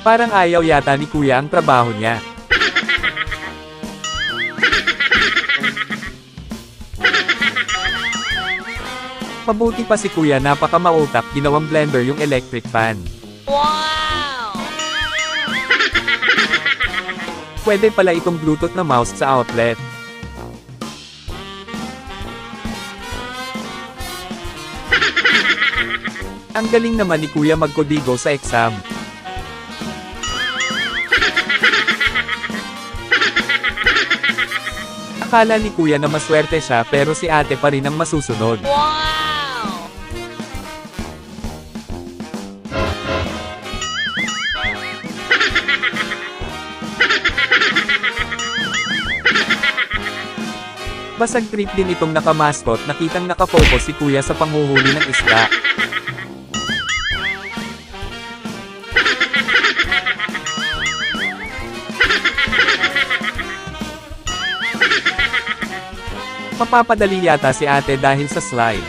Parang ayaw yata ni kuya ang trabaho niya. Mabuti pa si kuya, napakamautak, ginawang blender yung electric fan. Wow! Pwede pala itong Bluetooth na mouse sa outlet. Ang galing naman ni kuya magkodigo sa exam. Akala ni kuya na maswerte siya, pero si ate pa rin ang masusunod. Wow! Basag trip din itong nakamascot, nakitang nakafocus si kuya sa panghuhuli ng isda. Mapapadali yata si ate dahil sa slide.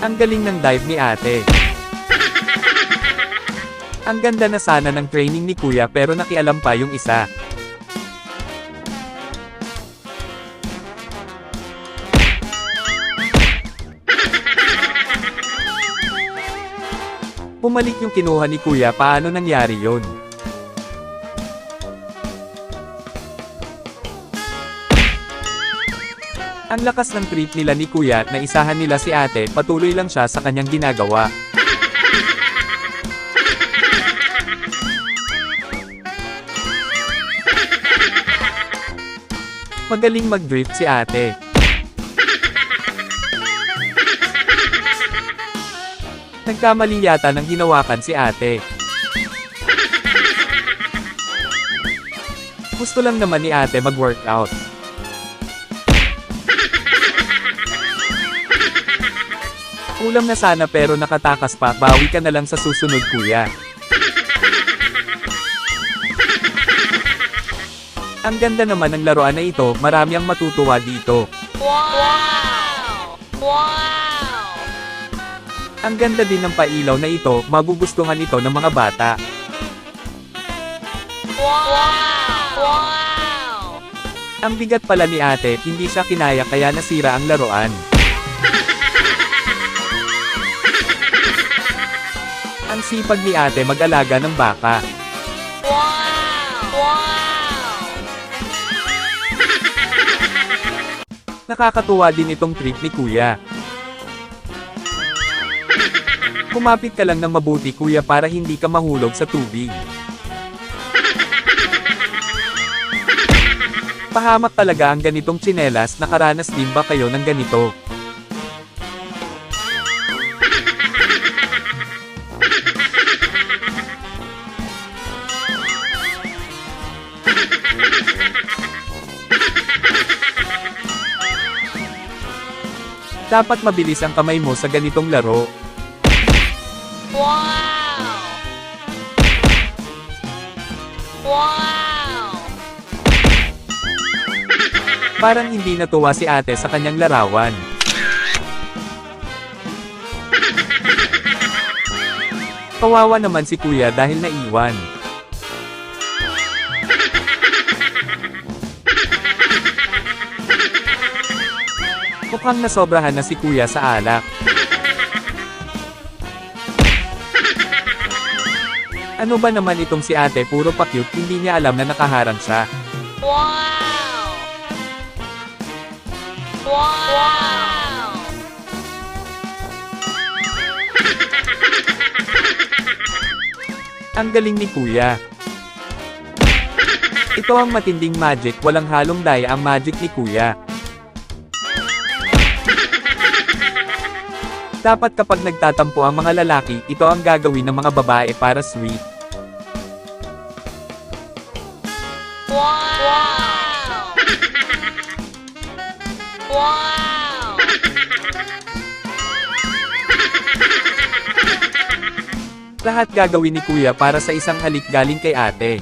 Ang galing ng dive ni ate. Ang ganda na sana ng training ni kuya, pero nakialam pa yung isa. Bumalik yung kinuha ni kuya, paano nangyari yon? Ang lakas ng trip nila ni kuya, na isahan nila si ate, patuloy lang siya sa kanyang ginagawa. Magaling mag-drift si ate. Nagkamali yata ng hinawakan si ate. Gusto lang naman ni ate mag-workout. Kulang na sana, pero nakatakas pa, bawi ka na lang sa susunod kuya. Ang ganda naman ng laruan na ito, marami ang matutuwa dito. Wow! Wow! Ang ganda din ng pailaw na ito, magugustuhan ito ng mga bata. Wow! Wow! Ang bigat pala ni ate, hindi siya kinaya kaya nasira ang laruan. Ang sipag ni ate mag-alaga ng baka. Wow! Wow! Nakakatuwa din itong trick ni kuya. Kumapit ka lang ng mabuti kuya, para hindi ka mahulog sa tubig. Pahamak talaga ang ganitong tsinelas, nakaranas din ba kayo ng ganito? Dapat mabilis ang kamay mo sa ganitong laro. Wow! Wow! Parang hindi natuwa si ate sa kanyang larawan. Kawawa naman si kuya dahil naiwan. Mukhang nasobrahan na si kuya sa alak. Ano ba naman itong si ate, puro pa-cute, hindi niya alam na nakaharang siya. Wow! Wow! Ang galing ni kuya. Ito ang matinding magic, walang halong daya ang magic ni kuya. Dapat kapag nagtatampo ang mga lalaki, ito ang gagawin ng mga babae para sweet. Wow! Wow! Lahat gagawin ni kuya para sa isang halik galing kay ate.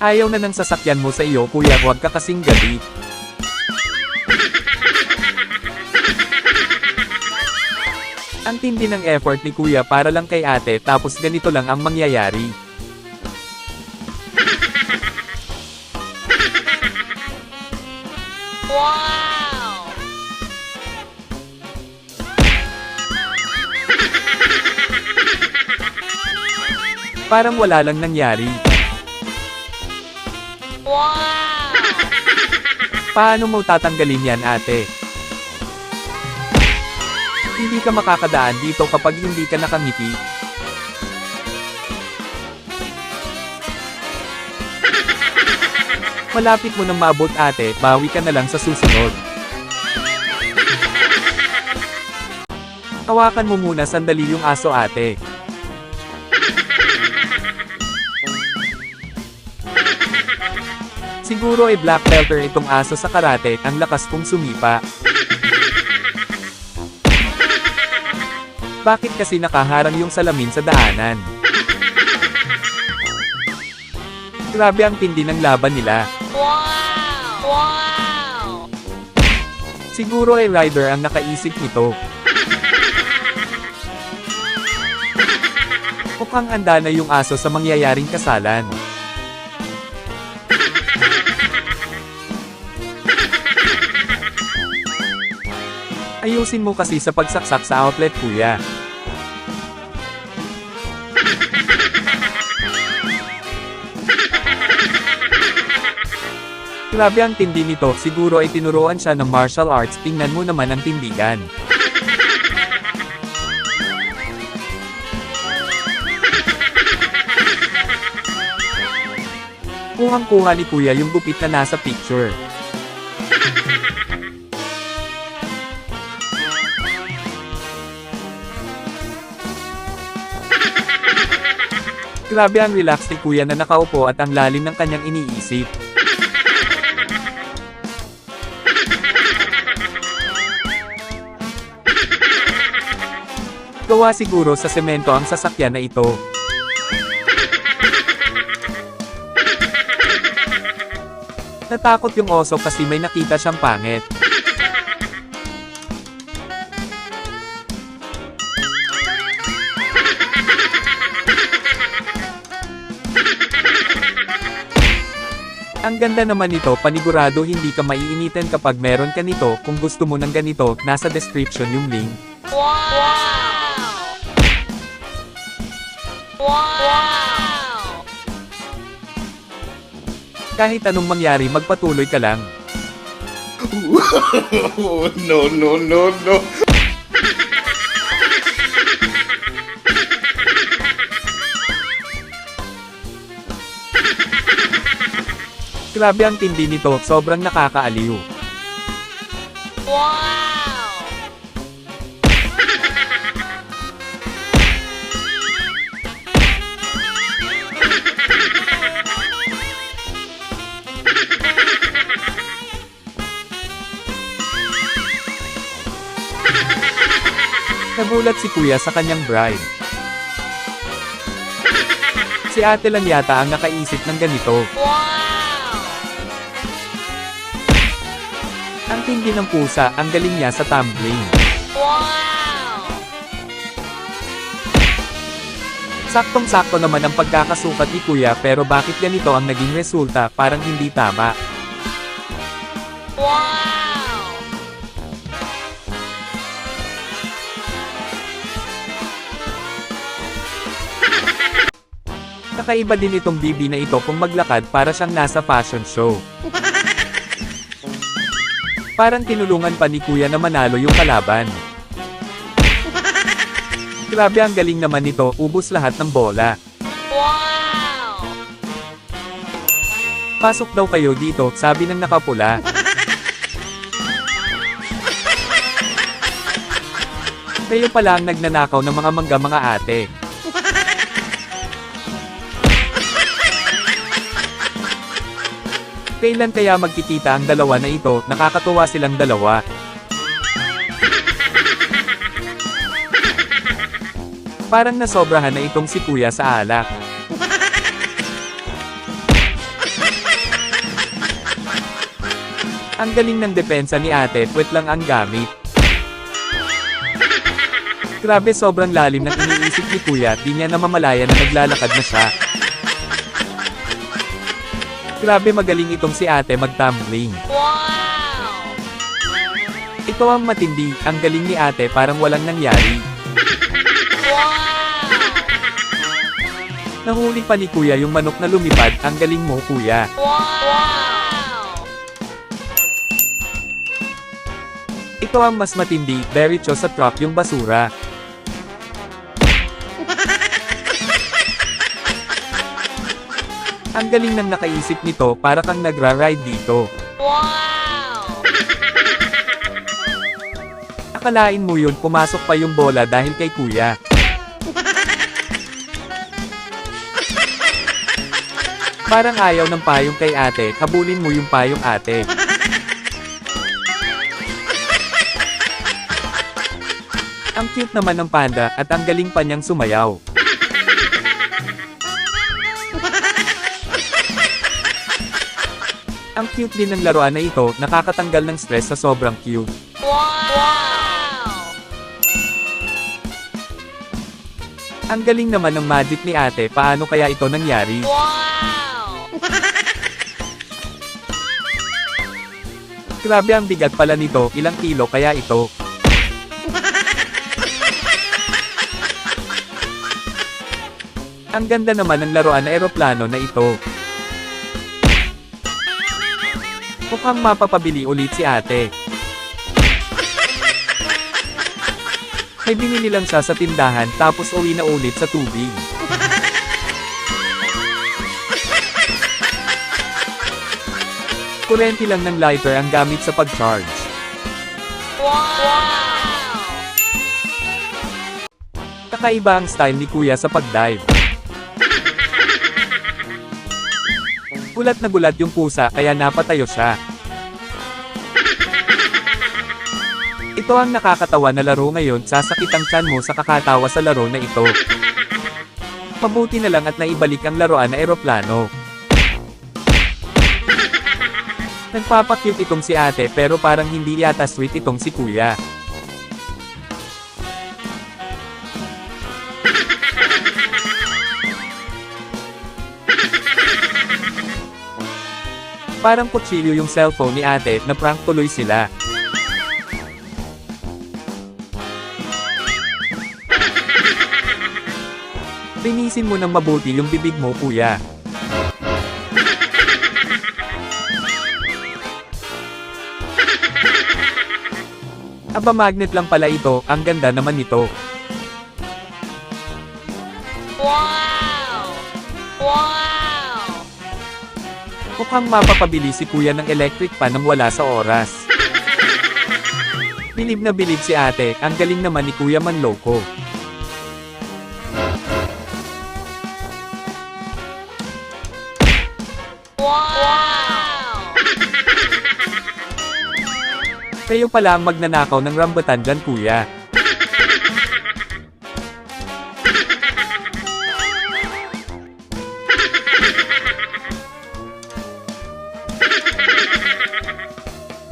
Ayaw na ng sasakyan mo sa iyo kuya, huwag ka kasing galit. Ang tindi ng effort ni kuya para lang kay ate, tapos ganito lang ang mangyayari. Wow! Parang wala lang nangyari. Wow! Paano mo tatanggalin yan ate? Hindi ka makakadaan dito kapag hindi ka nakangiti. Malapit mo nang maabot ate, bawi ka na lang sa susunod. Hawakan mo muna sandali yung aso ate. Siguro ay black belter itong aso sa karate, ang lakas kong sumipa. Bakit kasi nakaharang yung salamin sa daanan? Grabe ang tindi ng laban nila. Wow! Wow! Siguro ay rider ang nakaisip nito. Mukhang handa na yung aso sa mangyayaring kasalan. Ayusin mo kasi sa pagsaksak sa outlet kuya. Grabe ang tindi nito, siguro ay tinuruan siya ng martial arts, tingnan mo naman ang tindigan. Kuhang-kuha ni kuya yung gupit na nasa picture. Grabe ang relax ni kuya na nakaupo at ang lalim ng kanyang iniisip. Gawa siguro sa semento ang sasakyan na ito. Natakot yung oso kasi may nakita siyang pangit. Ang ganda naman nito, panigurado hindi ka maiinitin kapag meron ka nito. Kung gusto mo ng ganito, nasa description yung link. Wow! Wow! Kahit anong mangyari, magpatuloy ka lang. No, no, no, no. Grabe ang tindi nito, sobrang nakakaaliw. Wow! Nagulat si kuya sa kanyang bride. Si ate lang yata ang nakaisip ng ganito. Wow! Ang tindi ng pusa, ang galing niya sa tumbling. Wow! Saktong-sakto naman ang pagkakasukat ni kuya, pero bakit ganito ang naging resulta, parang hindi tama. Wow! Kakaiba din itong bibi na ito kung maglakad, para siyang nasa fashion show. Parang tinulungan pa ni kuya na manalo yung kalaban. Grabe ang galing naman nito, ubos lahat ng bola. Wow! Pasok daw kayo dito, sabi ng nakapula. Kayo pala ang nagnanakaw ng mga mangga mga ate. Kailan kaya magkikita ang dalawa na ito, nakakatuwa silang dalawa. Parang nasobrahan na itong si kuya sa alak. Ang galing ng depensa ni ate, puwet lang ang gamit. Grabe, sobrang lalim ng iniisip ni kuya, di niya namamalaya na naglalakad na siya. Grabe, magaling itong si ate mag-tumbling. Wow! Ito ang matindi, ang galing ni ate, parang walang nangyari. Wow! Nahuli pa ni kuya yung manok na lumipad, ang galing mo kuya. Wow! Ito ang mas matindi, diretso sa truck yung basura. Ang galing ng nakaisip nito, para kang nagra-ride dito. Wow! Akalain mo yun, pumasok pa yung bola dahil kay kuya. Parang ayaw ng payong kay ate, habulin mo yung payong ate. Ang cute naman ng panda, at ang galing pa niyang sumayaw. Ang cute din ng laruan na ito, nakakatanggal ng stress sa sobrang cute. Wow! Ang galing naman ng magic ni ate, paano kaya ito nangyari? Wow! Grabe, ang bigat pala nito, ilang kilo kaya ito? Ang ganda naman ng laruan na eroplano na ito. Mukhang mapapabili ulit si ate. May binili lang siya sa tindahan tapos uwi na ulit sa tubig. Kurente lang ng lighter ang gamit sa pag-charge. Wow! Kakaiba ang style ni kuya sa pag-dive. Gulat na gulat yung pusa kaya napatayo siya. Ito ang nakakatawa na laro ngayon, sasakit ang tiyan mo sa kakatawa sa laro na ito. Mabuti na lang at naibalik ang laruan na eroplano. Nagpapakute itong si ate pero parang hindi yata sweet itong si kuya. Parang kutsilyo yung cellphone ni ate, na prank tuloy sila. Linisin mo ng mabuti yung bibig mo kuya. Aba, magnet lang pala ito, ang ganda naman nito. Wow! Wow! Mukhang mapapabili si kuya ng electric pan nang wala sa oras. Bilib na bilib si ate, ang galing naman ni kuya manloko. Wow! Kayo pala ang magnanakaw ng rambutan dyan kuya.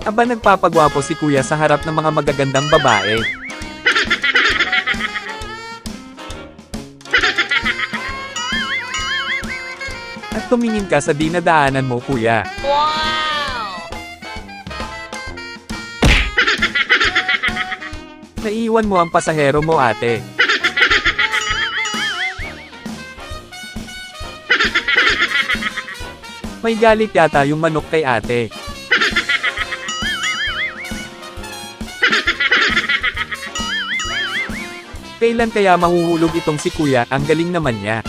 Aba, nagpapagwapo si kuya sa harap ng mga magagandang babae. At tumingin ka sa dinadaanan mo kuya. Wow! Naiiwan mo ang pasahero mo ate. May galit yata yung manok kay ate. Kailan kaya mahuhulog itong si kuya, ang galing naman niya.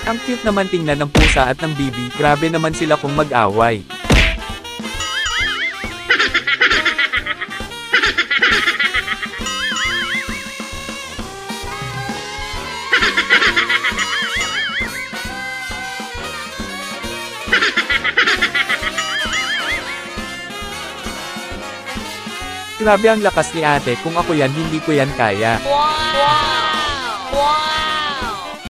Ang cute naman tingnan ng pusa at ng bibi, grabe naman sila kung mag-away. Grabe ang lakas ni ate, kung ako yan hindi ko yan kaya. Wow! Wow!